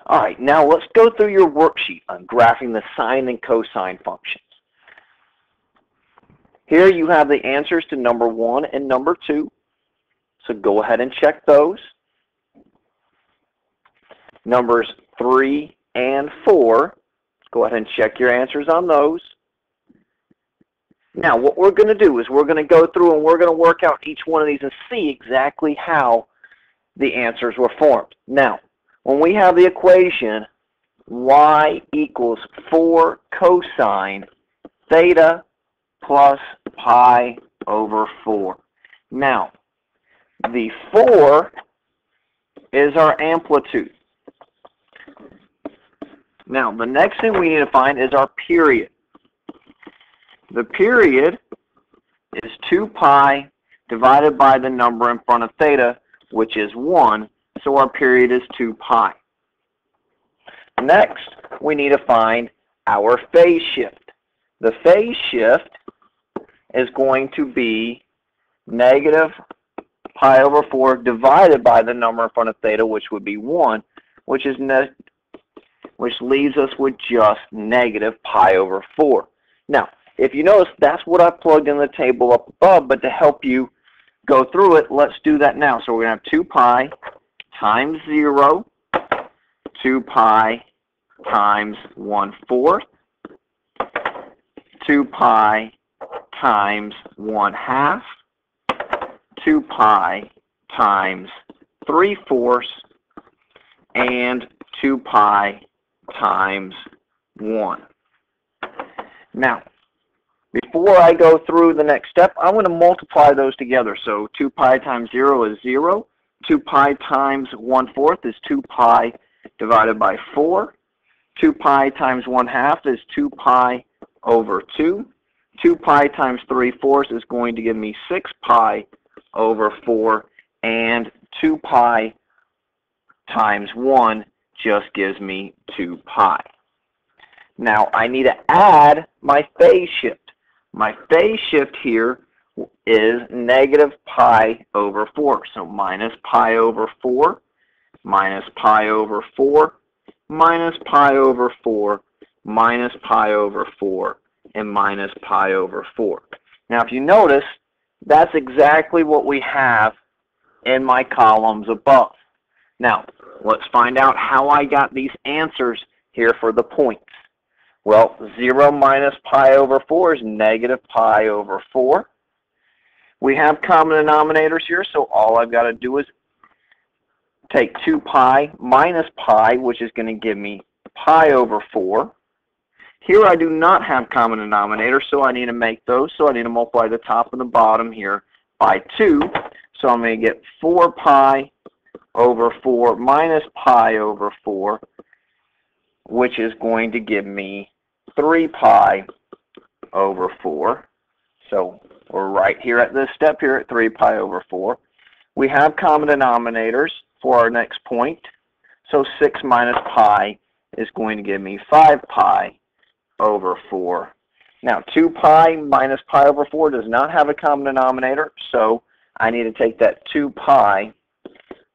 All right, now let's go through your worksheet on graphing the sine and cosine functions. Here you have the answers to number 1 and number 2, so go ahead and check those. Numbers 3 and 4, go ahead and check your answers on those. Now what we're going to do is we're going to go through and we're going to work out each one of these and see exactly how the answers were formed. Now, when we have the equation y equals 4 cosine theta plus pi over 4. Now, the 4 is our amplitude. Now, the next thing we need to find is our period. The period is 2 pi divided by the number in front of theta, which is 1, so our period is 2 pi. Next, we need to find our phase shift. The phase shift is going to be negative pi over 4 divided by the number in front of theta, which would be 1, which leaves us with just negative pi over 4. Now, if you notice, that's what I plugged in the table up above, but to help you go through it, let's do that now. So we're going to have 2 pi times 0, 2 pi times 1/4, 2 pi times 1/2, 2 pi times 3/4, and 2 pi times 1. Now, before I go through the next step, I'm going to multiply those together. So 2 pi times 0 is 0. 2 pi times 1/4 is 2 pi divided by 4. 2 pi times 1/2 is 2 pi over 2. 2 pi times 3/4 is going to give me 6 pi over 4. And 2 pi times 1 just gives me 2 pi. Now I need to add my phase shift. My phase shift here is negative pi over 4. So minus pi over 4, minus pi over 4, minus pi over 4, minus pi over 4, and minus pi over 4. Now if you notice, that's exactly what we have in my columns above. Now, let's find out how I got these answers here for the points. Well, 0 minus pi over 4 is negative pi over 4. We have common denominators here, so all I've got to do is take 2 pi minus pi, which is going to give me pi over 4. Here I do not have common denominators, so I need to make those. So I need to multiply the top and the bottom here by 2. So I'm going to get 4 pi over 4 minus pi over 4, which is going to give me 3 pi over 4. So we're right here at this step here at 3 pi over 4. We have common denominators for our next point. So 6 minus pi is going to give me 5 pi over 4. Now 2 pi minus pi over 4 does not have a common denominator, so I need to take that 2 pi,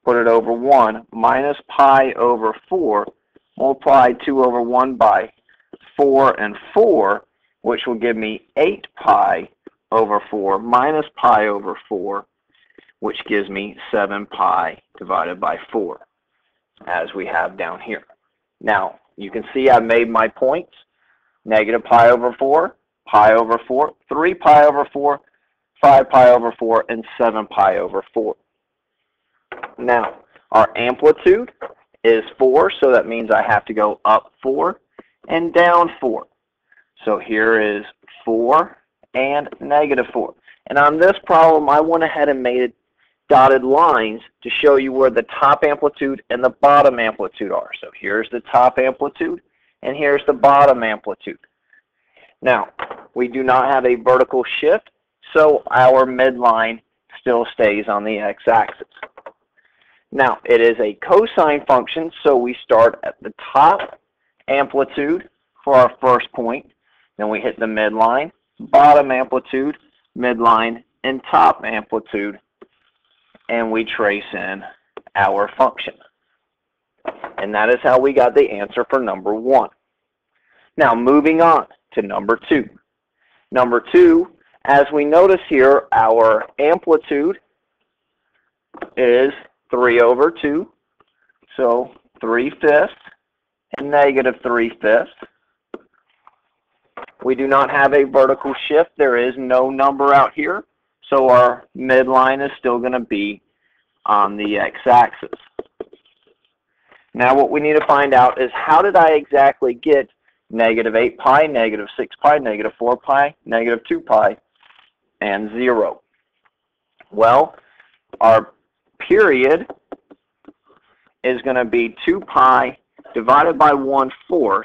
put it over 1, minus pi over 4, multiply 2 over 1 by 4 and 4, which will give me 8 pi over 4 minus pi over 4, which gives me 7 pi divided by 4, as we have down here. Now, you can see I made my points. Negative pi over 4, pi over 4, 3 pi over 4, 5 pi over 4, and 7 pi over 4. Now, our amplitude is 4, so that means I have to go up 4 and down 4. So here is 4 and negative 4. And on this problem, I went ahead and made dotted lines to show you where the top amplitude and the bottom amplitude are. So here's the top amplitude, and here's the bottom amplitude. Now, we do not have a vertical shift, so our midline still stays on the x-axis. Now, it is a cosine function, so we start at the top amplitude for our first point. Then we hit the midline, bottom amplitude, midline, and top amplitude, and we trace in our function. And that is how we got the answer for number 1. Now, moving on to number 2. Number 2, as we notice here, our amplitude is 3/2. So 3/5 and negative 3/5. We do not have a vertical shift. There is no number out here. So our midline is still going to be on the x-axis. Now what we need to find out is how did I exactly get negative 8 pi, negative 6 pi, negative 4 pi, negative 2 pi, and 0? Well, our period is going to be 2 pi divided by 1/4,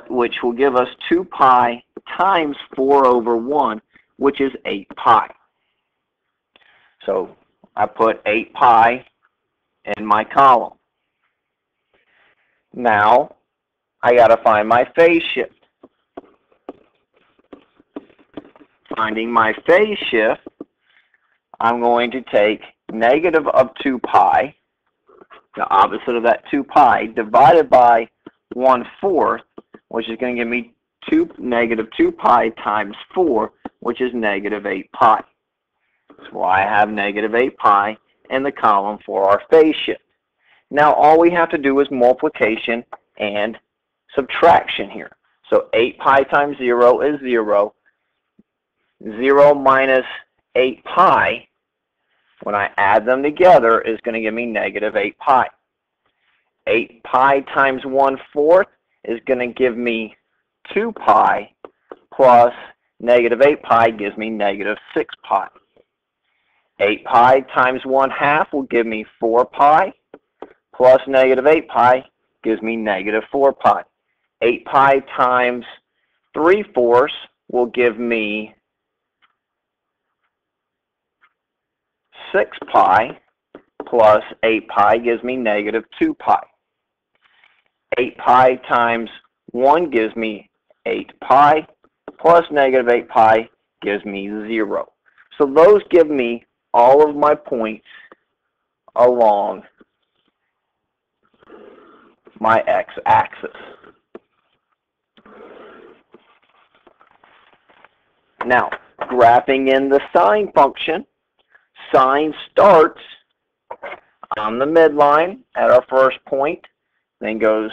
which will give us 2 pi times 4/1, which is 8 pi. So I put 8 pi in my column. Now I got to find my phase shift. Finding my phase shift, I'm going to take negative of 2 pi, the opposite of that 2 pi, divided by 1/4, which is going to give me negative 2 pi times 4, which is negative 8 pi. That's why I have negative 8 pi in the column for our phase shift. Now all we have to do is multiplication and subtraction here. So 8 pi times 0 is 0. 0 minus 8 pi, when I add them together, is going to give me negative 8 pi. 8 pi times 1/4 is going to give me 2 pi, plus negative 8 pi gives me negative 6 pi. 8 pi times 1/2 will give me 4 pi, plus negative 8 pi gives me negative 4 pi. 8 pi times 3/4 will give me 6 pi, plus 8 pi gives me negative 2 pi. 8 pi times 1 gives me 8 pi, plus negative 8 pi gives me 0. So those give me all of my points along my x-axis. Now, graphing in the sine function, sine starts on the midline at our first point, then goes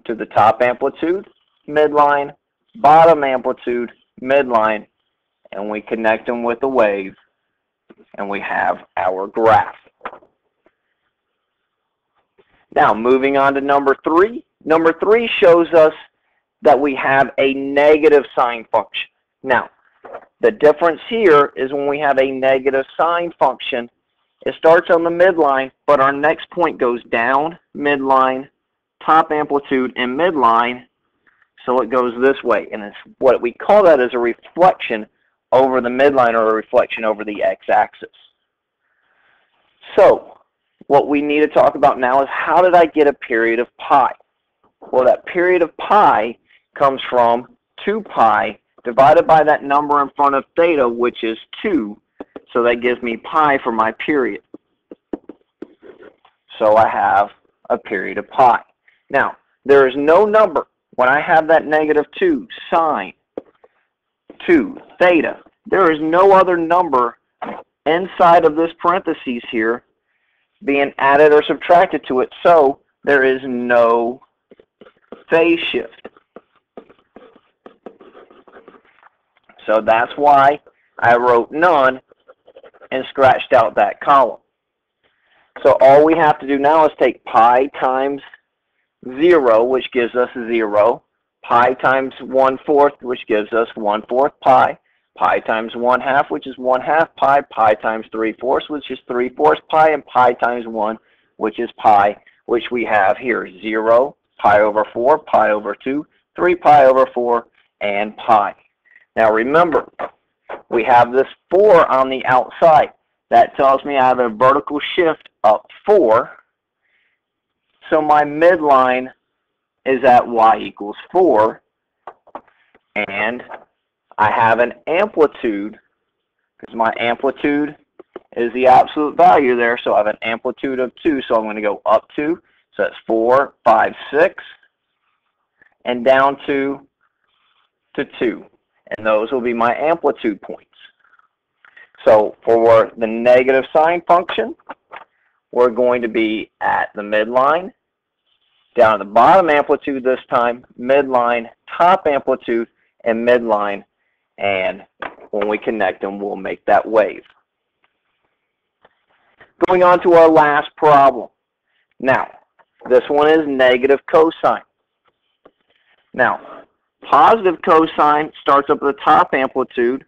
to the top amplitude, midline, bottom amplitude, midline, and we connect them with a wave, and we have our graph. Now, moving on to number 3. Number 3 shows us that we have a negative sine function. Now, the difference here is when we have a negative sine function, it starts on the midline, but our next point goes down, midline, top amplitude, and midline, so it goes this way. And it's what we call that is a reflection over the midline, or a reflection over the x-axis. So what we need to talk about now is how did I get a period of pi? Well, that period of pi comes from 2 pi divided by that number in front of theta, which is 2. So that gives me pi for my period. So I have a period of pi. Now, there is no number. When I have that negative 2, sine, 2, theta, there is no other number inside of this parentheses here being added or subtracted to it, so there is no phase shift. So that's why I wrote none and scratched out that column. So all we have to do now is take pi times 0, which gives us 0, pi times 1/4, which gives us 1/4 pi, pi times 1/2, which is 1/2 pi, pi times 3/4, which is 3/4 pi, and pi times 1, which is pi, which we have here, 0, pi over 4, pi over 2, 3 pi over 4, and pi. Now remember, we have this 4 on the outside. That tells me I have a vertical shift up 4. So my midline is at y equals 4. And I have an amplitude, because my amplitude is the absolute value there. So I have an amplitude of 2. So I'm going to go up 2. So So that's 4, 5, 6, and down to 2. And those will be my amplitude points. So for the negative sine function, we're going to be at the midline, down at the bottom amplitude this time, midline, top amplitude, and midline. And when we connect them, we'll make that wave. Going on to our last problem. Now, this one is negative cosine. Now, positive cosine starts up at the top amplitude,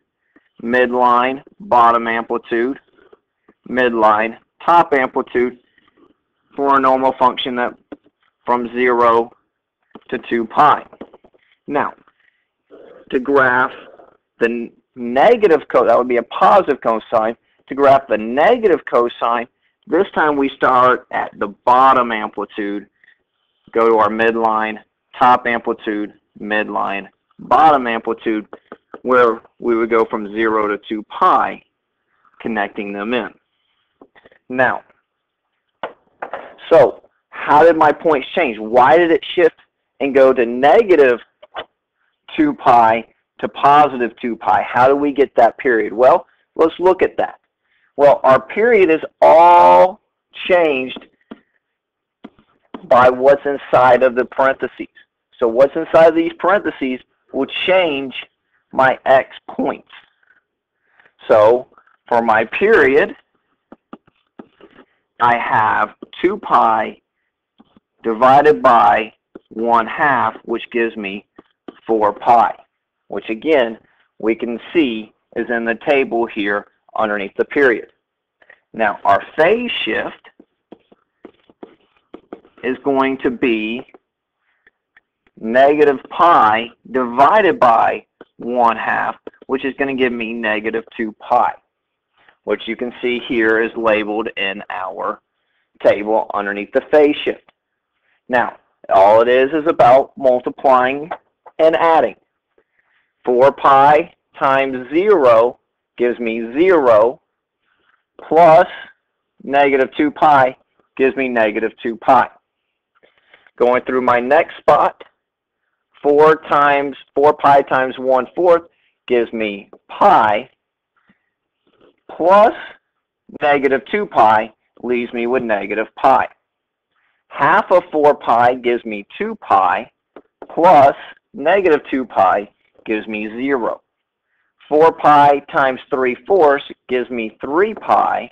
midline, bottom amplitude, midline, top amplitude for a normal function that from 0 to 2 pi. Now, to graph the negative cosine, that would be a positive cosine. To graph the negative cosine, this time we start at the bottom amplitude, go to our midline, top amplitude, midline, bottom amplitude, where we would go from 0 to 2 pi, connecting them in. Now, so how did my points change? Why did it shift and go to negative 2 pi to positive 2 pi? How do we get that period? Well, let's look at that. Well, our period is all changed by what's inside of the parentheses. So what's inside of these parentheses will change my x points. So for my period, I have 2 pi divided by 1/2, which gives me 4 pi, which again, we can see is in the table here underneath the period. Now, our phase shift is going to be negative pi divided by 1/2, which is going to give me negative 2 pi, which you can see here is labeled in our table underneath the phase shift. Now, all it is about multiplying and adding. 4 pi times 0 gives me 0, plus negative 2 pi gives me negative 2 pi. Going through my next spot, 4 pi times 1/4 gives me pi, plus negative 2 pi leaves me with negative pi. Half of 4 pi gives me 2 pi, plus negative 2 pi gives me 0. 4 pi times 3/4 gives me 3 pi,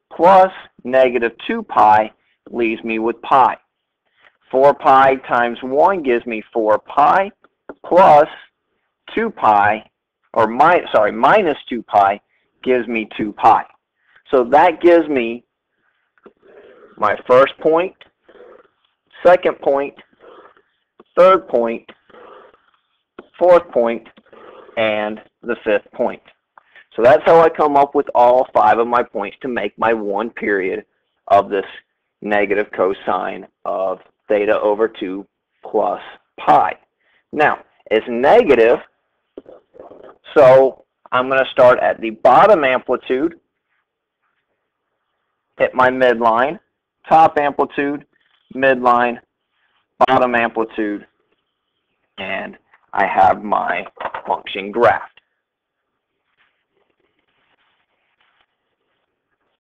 plus negative 2 pi leaves me with pi. 4 pi times 1 gives me 4 pi, plus 2 pi, or minus 2 pi gives me 2 pi. So that gives me my first point, second point, third point, fourth point, and the fifth point. So that's how I come up with all 5 of my points to make my one period of this negative cosine of theta over 2 plus pi. Now, it's negative, so I'm going to start at the bottom amplitude, hit my midline, top amplitude, midline, bottom amplitude, and I have my function graph.